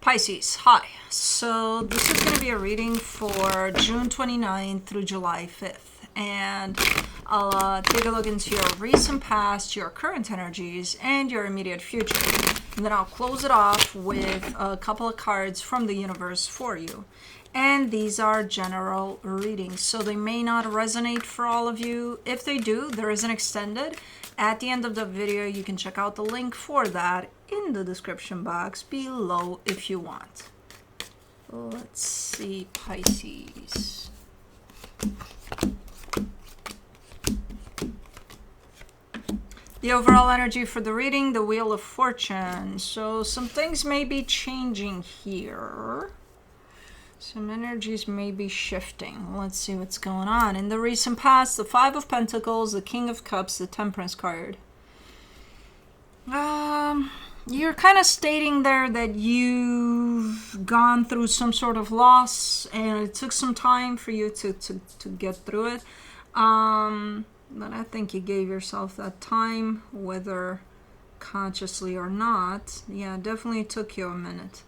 Pisces, hi. So this is going to be a reading for June 29th through July 5th. And I'll take a look into your recent past, your current energies, and your immediate future. And then I'll close it off with a couple of cards from the universe for you. And these are general readings, so they may not resonate for all of you. If they do, there is an extended. At the end of the video, you can check out the link for that in the description box below if you want. Let's see, Pisces. The overall energy for the reading, the Wheel of Fortune. So some things may be changing here. Some energies may be shifting. Let's see what's going on. In the recent past, the Five of Pentacles, the King of Cups, the Temperance card. You're kind of stating there that you've gone through some sort of loss and it took some time for you to get through it. But I think you gave yourself that time, whether consciously or not. Yeah, it definitely took you a minute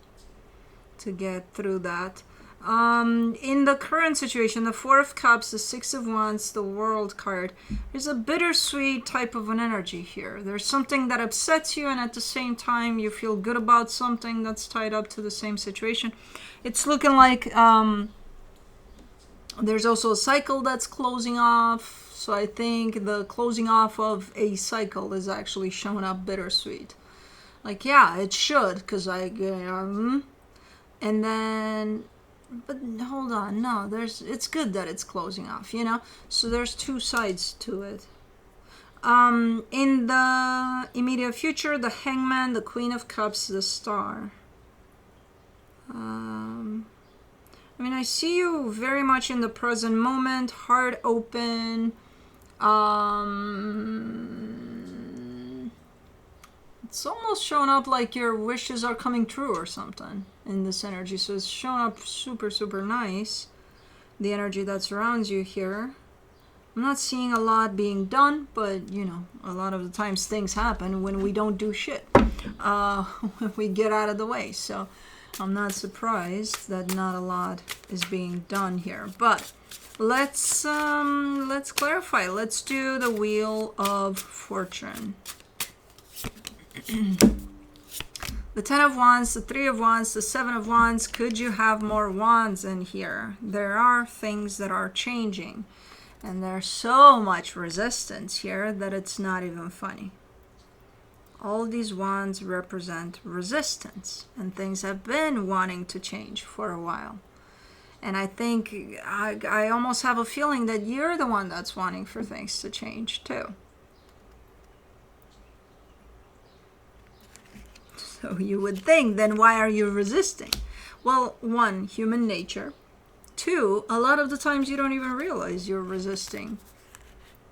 to get through that. In the current situation, the Four of Cups, the Six of Wands, the World card, there's a bittersweet type of an energy here. There's something that upsets you, and at the same time you feel good about something that's tied up to the same situation. It's looking like there's also a cycle that's closing off. So I think the closing off of a cycle is actually showing up bittersweet. Like, yeah, it should, because and then... But hold on, no, it's good that it's closing off, you know? So there's two sides to it. In the immediate future, the Hangman, the Queen of Cups, the Star. I mean, I see you very much in the present moment, heart open. It's almost showing up like your wishes are coming true or something in this energy. So it's showing up super, super nice. The energy that surrounds you here. I'm not seeing a lot being done, but, you know, a lot of the times things happen when we don't do shit. When we get out of the way. So I'm not surprised that not a lot is being done here. But let's clarify. Let's do the Wheel of Fortune. The Ten of Wands, the Three of Wands, the Seven of Wands. Could you have more wands in here? There are things that are changing. And there's so much resistance here that it's not even funny. All these wands represent resistance. And things have been wanting to change for a while. And I think, I almost have a feeling that you're the one that's wanting for things to change too. So you would think, then why are you resisting? Well, one, human nature. Two, a lot of the times you don't even realize you're resisting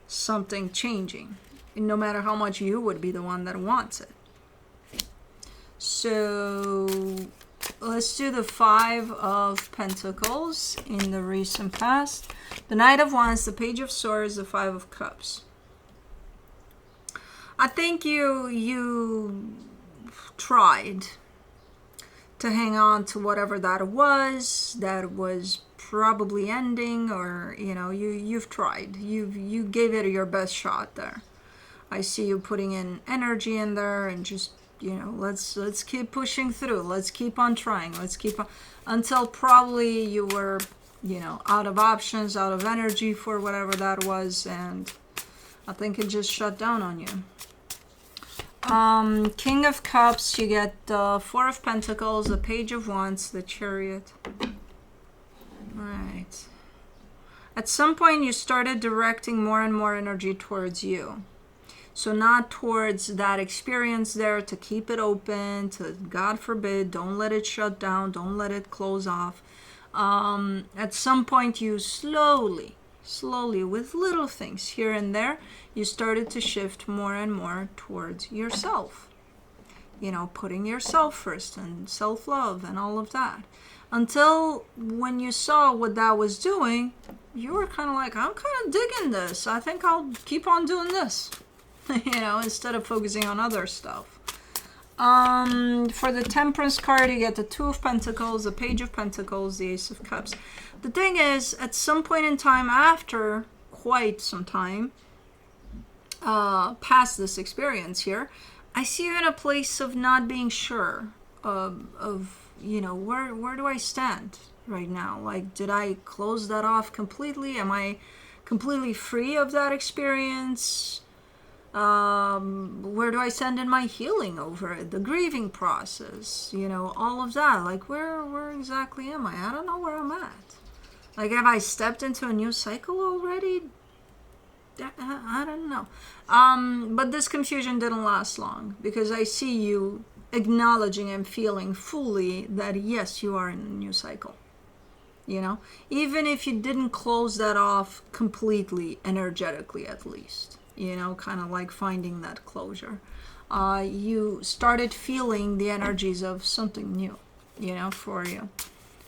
something changing, no matter how much you would be the one that wants it. So let's do the Five of Pentacles in the recent past. The Knight of Wands, the Page of Swords, the Five of Cups. I think you tried to hang on to whatever that was probably ending, or you know, you've tried, you gave it your best shot there. I see you putting in energy in there, and just, you know, let's keep pushing through, let's keep on trying, let's keep on, until probably you were, you know, out of options, out of energy for whatever that was, and I think it just shut down on you. King of Cups, you get the Four of Pentacles, the Page of Wands, the Chariot. Alright. At some point you started directing more and more energy towards you. So not towards that experience there, to keep it open, to, God forbid, don't let it shut down, don't let it close off. At some point you slowly, with little things here and there, you started to shift more and more towards yourself. You know, putting yourself first and self-love and all of that. Until when you saw what that was doing, you were kind of like, I'm kind of digging this. I think I'll keep on doing this. You know, instead of focusing on other stuff. For the Temperance card, you get the Two of Pentacles, the Page of Pentacles, the Ace of Cups. The thing is, at some point in time, after quite some time, past this experience here, I see you in a place of not being sure of you know, where do I stand right now? Like, did I close that off completely? Am I completely free of that experience? Where do I stand in my healing over it? The grieving process, you know, all of that. Like, where exactly am I? I don't know where I'm at. Like, have I stepped into a new cycle already? I don't know. But this confusion didn't last long, because I see you acknowledging and feeling fully that yes, you are in a new cycle. You know, even if you didn't close that off completely, energetically at least, you know, kind of like finding that closure. You started feeling the energies of something new, you know, for you.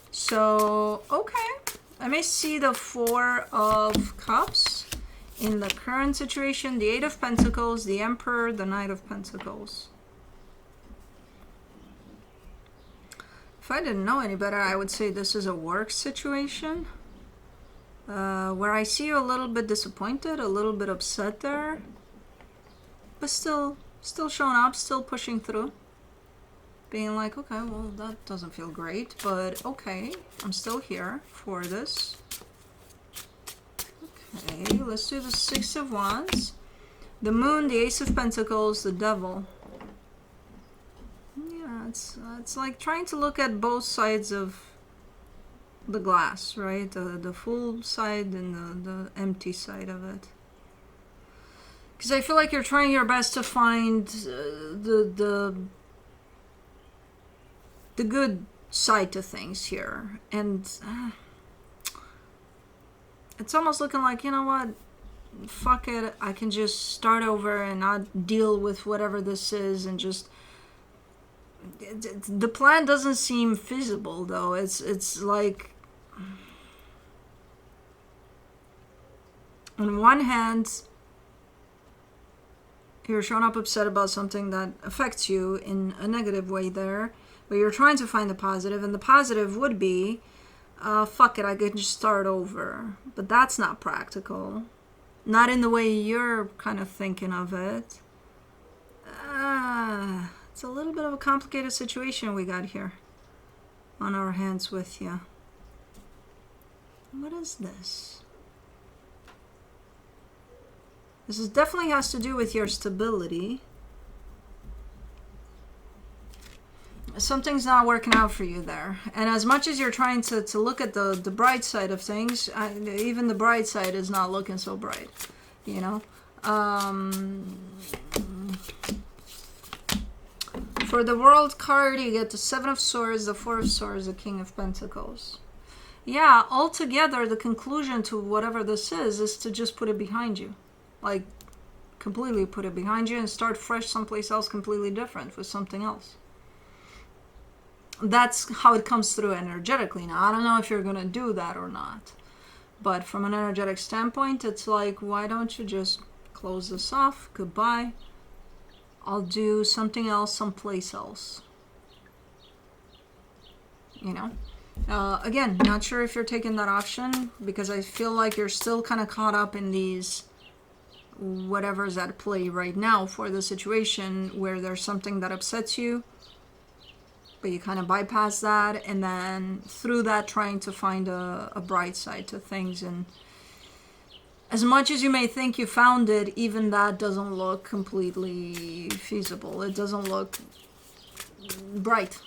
So, okay. Let me see the Four of Cups in the current situation, the Eight of Pentacles, the Emperor, the Knight of Pentacles. If I didn't know any better, I would say this is a work situation where I see you a little bit disappointed, a little bit upset there, but still showing up, still pushing through, being like, okay, well, that doesn't feel great, but okay, I'm still here for this. Okay, let's do the Six of Wands, the Moon, the Ace of Pentacles, the Devil. Yeah, it's like trying to look at both sides of the glass, right? The full side and the empty side of it. Because I feel like you're trying your best to find the good side to things here, and it's almost looking like, you know what, fuck it, I can just start over and not deal with whatever this is, and just the plan doesn't seem feasible though. It's like, on one hand, you're showing up upset about something that affects you in a negative way there, but you're trying to find the positive, and the positive would be, fuck it, I can just start over. But that's not practical. Not in the way you're kind of thinking of it. It's a little bit of a complicated situation we got here on our hands with you. What is this? This is definitely has to do with your stability. Something's not working out for you there. And as much as you're trying to look at the bright side of things, even the bright side is not looking so bright, you know? For the World card, you get the Seven of Swords, the Four of Swords, the King of Pentacles. Yeah, altogether, the conclusion to whatever this is to just put it behind you. Like, completely put it behind you and start fresh someplace else completely different with something else. That's how it comes through energetically. Now, I don't know if you're going to do that or not. But from an energetic standpoint, it's like, why don't you just close this off? Goodbye. I'll do something else someplace else. You know? Again, not sure if you're taking that option, because I feel like you're still kind of caught up in these whatever's at play right now for the situation where there's something that upsets you, but you kind of bypass that, and then through that trying to find a bright side to things. And as much as you may think you found it, even that doesn't look completely feasible. It doesn't look bright,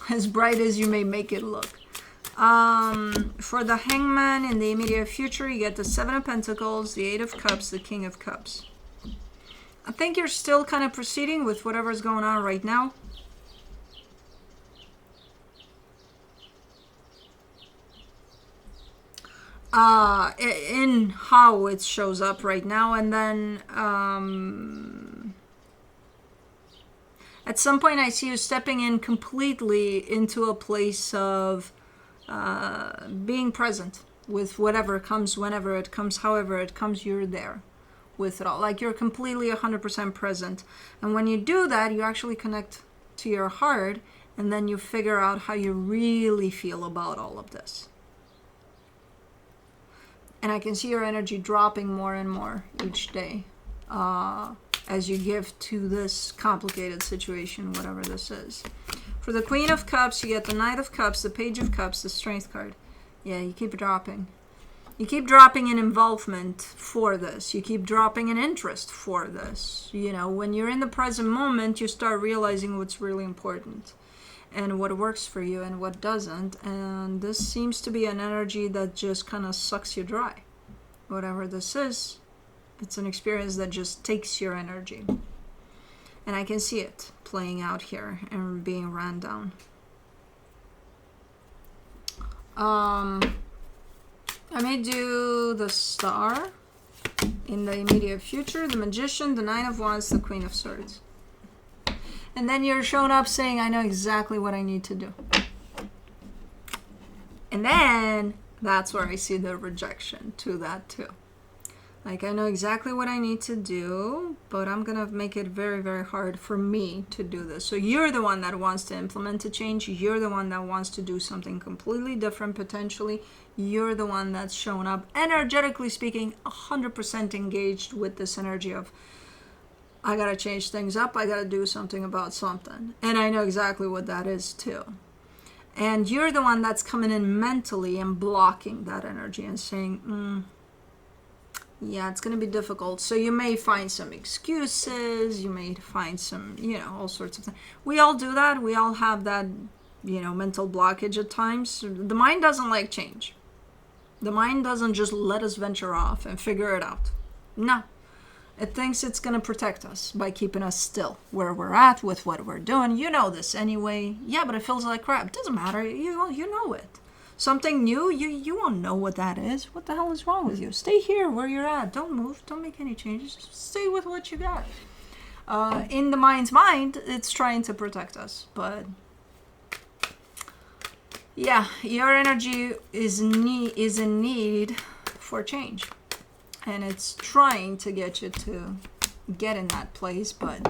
as bright as you may make it look. For the Hangman in the immediate future, you get the Seven of Pentacles, the Eight of Cups, the King of Cups. I think you're still kind of proceeding with whatever's going on right now. In how it shows up right now, and then at some point I see you stepping in completely into a place of being present with whatever comes, whenever it comes, however it comes. You're there with it all, like you're completely 100% present. And when you do that, you actually connect to your heart, and then you figure out how you really feel about all of this. And I can see your energy dropping more and more each day as you give to this complicated situation, whatever this is. For the Queen of Cups, you get the Knight of Cups, the Page of Cups, the Strength card. Yeah, you keep dropping. You keep dropping in involvement for this. You keep dropping in interest for this. You know, when you're in the present moment, you start realizing what's really important and what works for you and what doesn't. And this seems to be an energy that just kind of sucks you dry. Whatever this is, it's an experience that just takes your energy. And I can see it playing out here and being ran down. I may do the Star in the immediate future, the Magician, the Nine of Wands, the Queen of Swords. And then you're showing up saying, I know exactly what I need to do. And then that's where I see the rejection to that too. Like, I know exactly what I need to do, but I'm going to make it very, very hard for me to do this. So you're the one that wants to implement a change. You're the one that wants to do something completely different, potentially. You're the one that's shown up, energetically speaking, 100% engaged with this energy of, I got to change things up. I got to do something about something. And I know exactly what that is too. And you're the one that's coming in mentally and blocking that energy and saying, yeah, it's going to be difficult. So you may find some excuses. You may find some, all sorts of things. We all do that. We all have that, mental blockage at times. The mind doesn't like change. The mind doesn't just let us venture off and figure it out. No. It thinks it's going to protect us by keeping us still where we're at with what we're doing. You know this anyway. Yeah, but it feels like crap. It doesn't matter. You know it. Something new, you won't know what that is. What the hell is wrong with you? Stay here where you're at. Don't move. Don't make any changes. Just stay with what you got. In the mind's mind, it's trying to protect us. But yeah, your energy is in need for change. And it's trying to get you to get in that place. But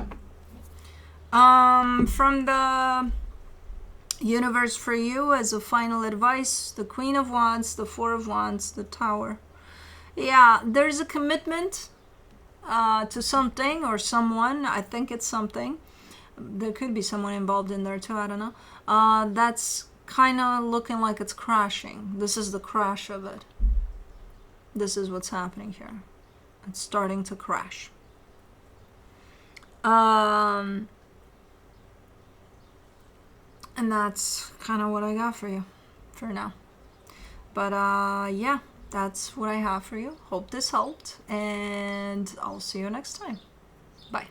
from the universe for you, as a final advice, the Queen of Wands, the Four of Wands, the Tower. Yeah, there's a commitment to something or someone. I think it's something. There could be someone involved in there too, I don't know. That's kind of looking like it's crashing. This is the crash of it. This is what's happening here. It's starting to crash. And that's kind of what I got for you for now. But yeah, that's what I have for you. Hope this helped, and I'll see you next time. Bye.